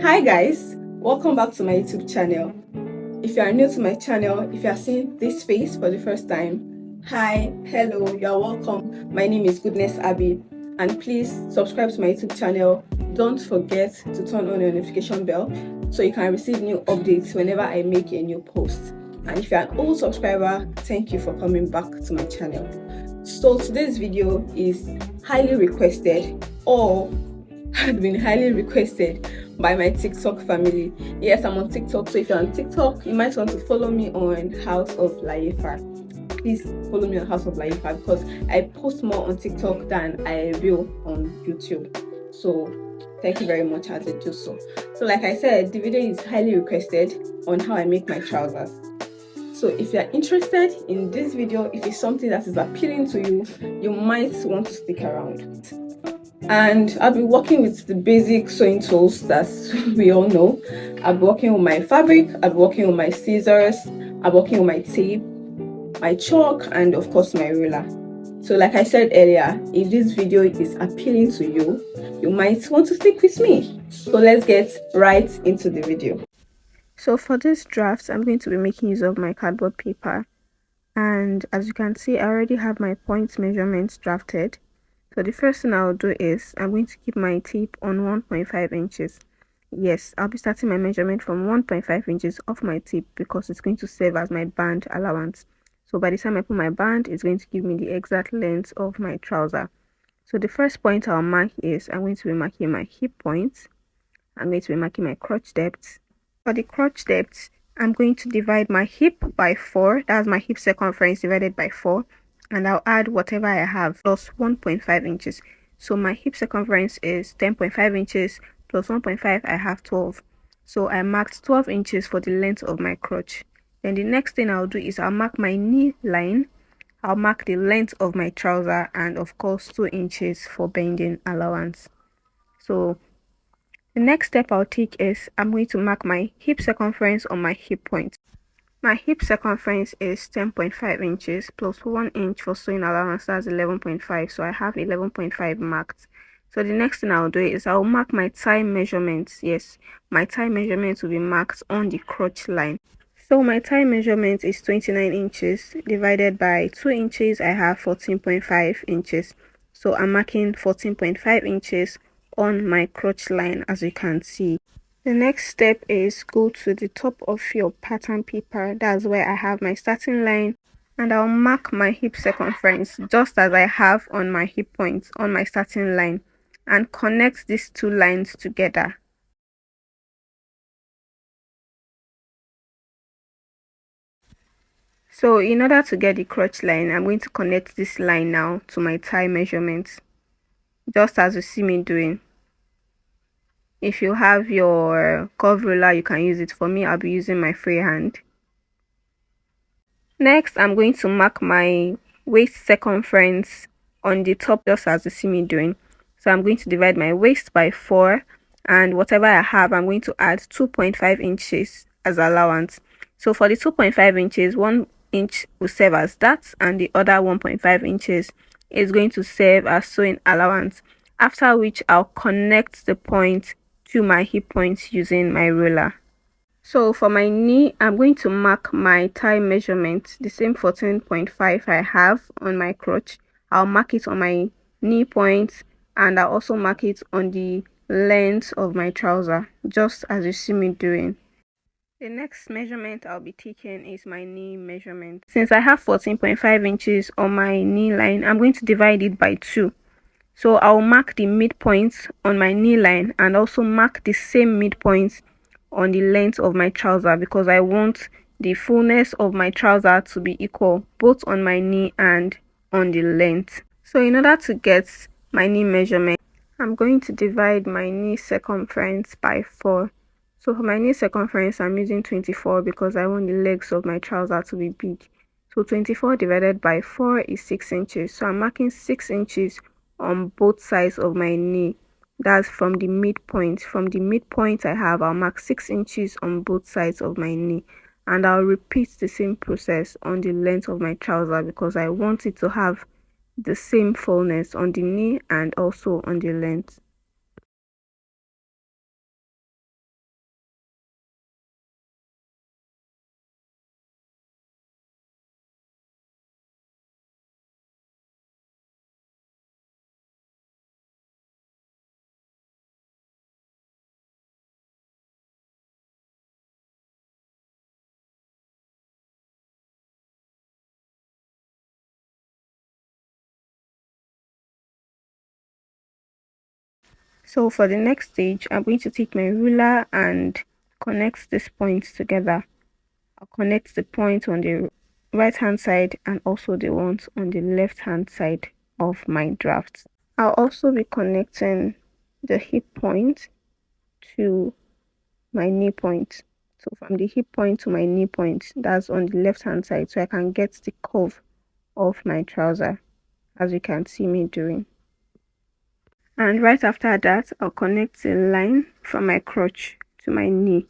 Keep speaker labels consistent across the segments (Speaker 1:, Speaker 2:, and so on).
Speaker 1: Hi guys, welcome back to my YouTube channel. If you are new to my channel, if you are seeing this face for the first time, hi, hello, you are welcome. My name is Goodness Abby, and please subscribe to my YouTube channel. Don't forget to turn on your notification bell so you can receive new updates whenever I make a new post. And if you are an old subscriber, thank you for coming back to my channel. So today's video is highly requested, or had been highly requested by my TikTok family. Yes, I'm on TikTok, so if you're on TikTok, you might want to follow me on House of Laifa. Please follow me on House of Laifa because I post more on TikTok than I will on YouTube. So thank you very much as I do so. So like I said, the video is highly requested on how I make my trousers. So if you're interested in this video, if it's something that is appealing to you, you might want to stick around. And I'll be working with the basic sewing tools that we all know. I'll be working with my fabric, I'll be working with my scissors, I'll be working with my tape, my chalk, and of course my ruler. So like I said earlier, if this video is appealing to you, you might want to stick with me. So let's get right into the video. So for this draft, I'm going to be making use of my cardboard paper. And as you can see, I already have my point measurements drafted. So the first thing I'll do is I'm going to keep my tape on 1.5 inches. Yes, I'll be starting my measurement from 1.5 inches off my tape because it's going to serve as my band allowance. So by the time I put my band, it's going to give me the exact length of my trouser. So the first point I'll mark is I'm going to be marking my hip point. I'm going to be marking my crotch depth. For the crotch depth, I'm going to divide my hip by 4. That's my hip circumference divided by 4. And I'll add whatever I have plus 1.5 inches. So my hip circumference is 10.5 inches plus 1.5, I have 12. So I marked 12 inches for the length of my crotch. Then the next thing I'll do is I'll mark my knee line. I'll mark the length of my trouser and of course 2 inches for bending allowance. So the next step I'll take is I'm going to mark my hip circumference on my hip point. My hip circumference is 10.5 inches plus 1 inch for sewing allowance, that's 11.5. So I have 11.5 marked. So the next thing I'll do is I'll mark my thigh measurements. Yes, my thigh measurement will be marked on the crotch line. So my thigh measurement is 29 inches divided by 2 inches. I have 14.5 inches. So I'm marking 14.5 inches on my crotch line, as you can see. The next step is go to the top of your pattern paper. That's where I have my starting line, and I'll mark my hip circumference just as I have on my hip point on my starting line and connect these two lines together. So in order to get the crotch line, I'm going to connect this line now to my thigh measurement, just as you see me doing. If you have your curve ruler, you can use it. For me, I'll be using my freehand. Next, I'm going to mark my waist circumference on the top, just as you see me doing. So I'm going to divide my waist by 4, and whatever I have, I'm going to add 2.5 inches as allowance. So for the 2.5 inches, 1 inch will serve as that, and the other 1.5 inches is going to serve as sewing allowance, after which I'll connect the point to my hip point using my ruler. So for my knee, I'm going to mark my thigh measurement, the same 14.5 I have on my crotch. I'll mark it on my knee point, and I'll also mark it on the length of my trouser, just as you see me doing. The next measurement I'll be taking is my knee measurement. Since I have 14.5 inches on my knee line, I'm going to divide it by 2. So I'll mark the midpoint on my knee line and also mark the same midpoint on the length of my trouser, because I want the fullness of my trouser to be equal both on my knee and on the length. So in order to get my knee measurement, I'm going to divide my knee circumference by 4. So for my knee circumference, I'm using 24 because I want the legs of my trouser to be big. So 24 divided by 4 is 6 inches. So I'm marking 6 inches on both sides of my knee. That's from the midpoint. From the midpoint I'll mark 6 inches on both sides of my knee, and I'll repeat the same process on the length of my trouser because I want it to have the same fullness on the knee and also on the length. So for the next stage, I'm going to take my ruler and connect these points together. I'll connect the point on the right hand side and also the ones on the left hand side of my draft. I'll also be connecting the hip point to my knee point. So from the hip point to my knee point, that's on the left hand side, so I can get the curve of my trouser, as you can see me doing. And right after that, I'll connect a line from my crotch to my knee.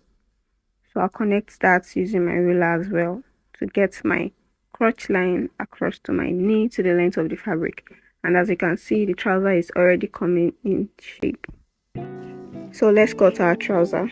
Speaker 1: So I'll connect that using my ruler as well to get my crotch line across to my knee to the length of the fabric. And as you can see, the trouser is already coming in shape. So let's cut our trouser.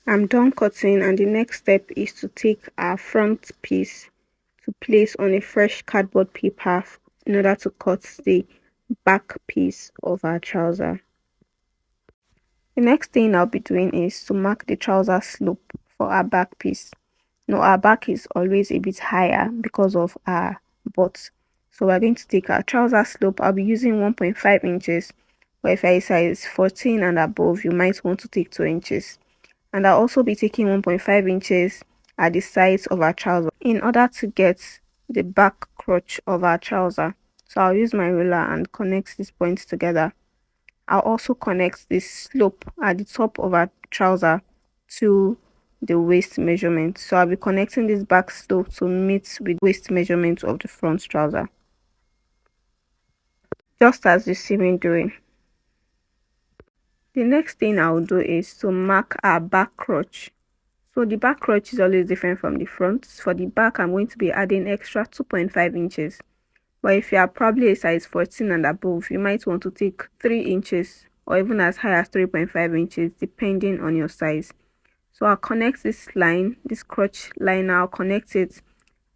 Speaker 1: I'm done cutting, and the next step is to take our front piece to place on a fresh cardboard paper in order to cut the back piece of our trouser. The next thing I'll be doing is to mark the trouser slope for our back piece. Now our back is always a bit higher because of our butt. So we're going to take our trouser slope. I'll be using 1.5 inches. But if you're a size 14 and above, you might want to take 2 inches. And I'll also be taking 1.5 inches at the sides of our trouser in order to get the back crotch of our trouser. So I'll use my ruler and connect these points together. I'll also connect this slope at the top of our trouser to the waist measurement. So I'll be connecting this back slope to meet with waist measurement of the front trouser, just as you see me doing. The next thing I'll do is to mark our back crotch. So the back crotch is always different from the front. For the back, I'm going to be adding extra 2.5 inches. But if you are probably a size 14 and above, you might want to take 3 inches or even as high as 3.5 inches depending on your size. So I'll connect this line, this crotch line, I'll connect it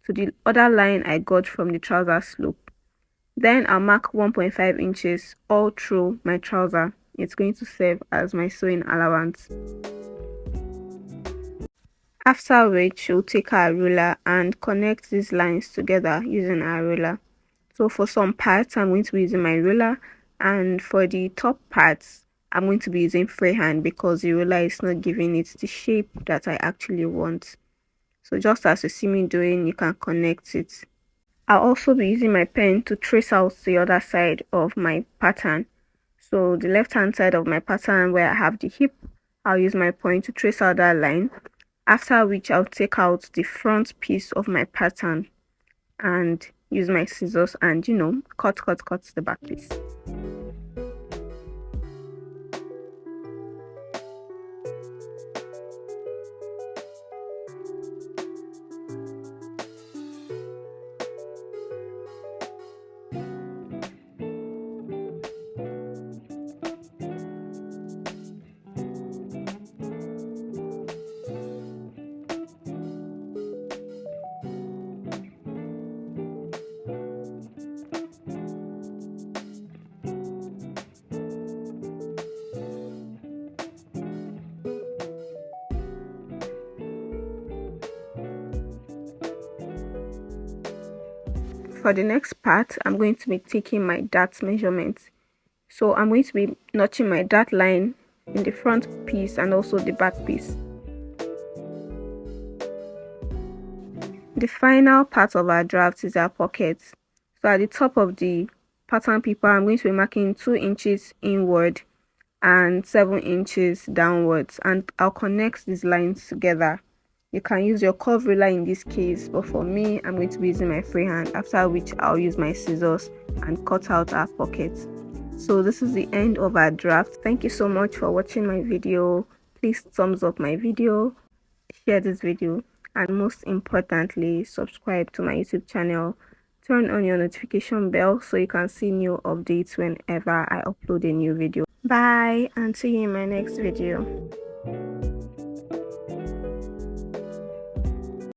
Speaker 1: to the other line I got from the trouser slope. Then I'll mark 1.5 inches all through my trouser. It's going to serve as my sewing allowance. After which, we'll take our ruler and connect these lines together using our ruler. So for some parts, I'm going to be using my ruler, and for the top parts, I'm going to be using freehand because the ruler is not giving it the shape that I actually want. So just as you see me doing, you can connect it. I'll also be using my pen to trace out the other side of my pattern. So the left hand side of my pattern where I have the hip, I'll use my point to trace out that line. After which, I'll take out the front piece of my pattern and use my scissors and cut the back piece. For the next part, I'm going to be taking my dart measurements. So I'm going to be notching my dart line in the front piece and also the back piece. The final part of our draft is our pocket. So at the top of the pattern paper, I'm going to be marking 2 inches inward and 7 inches downwards, and I'll connect these lines together. You can use your curve ruler in this case, but for me, I'm going to be using my freehand, after which I'll use my scissors and cut out our pockets. So this is the end of our draft. Thank you so much for watching my video. Please thumbs up my video, share this video, and most importantly, subscribe to my YouTube channel turn on your notification bell so you can see new updates whenever I upload a new video. Bye, and see you in my next video.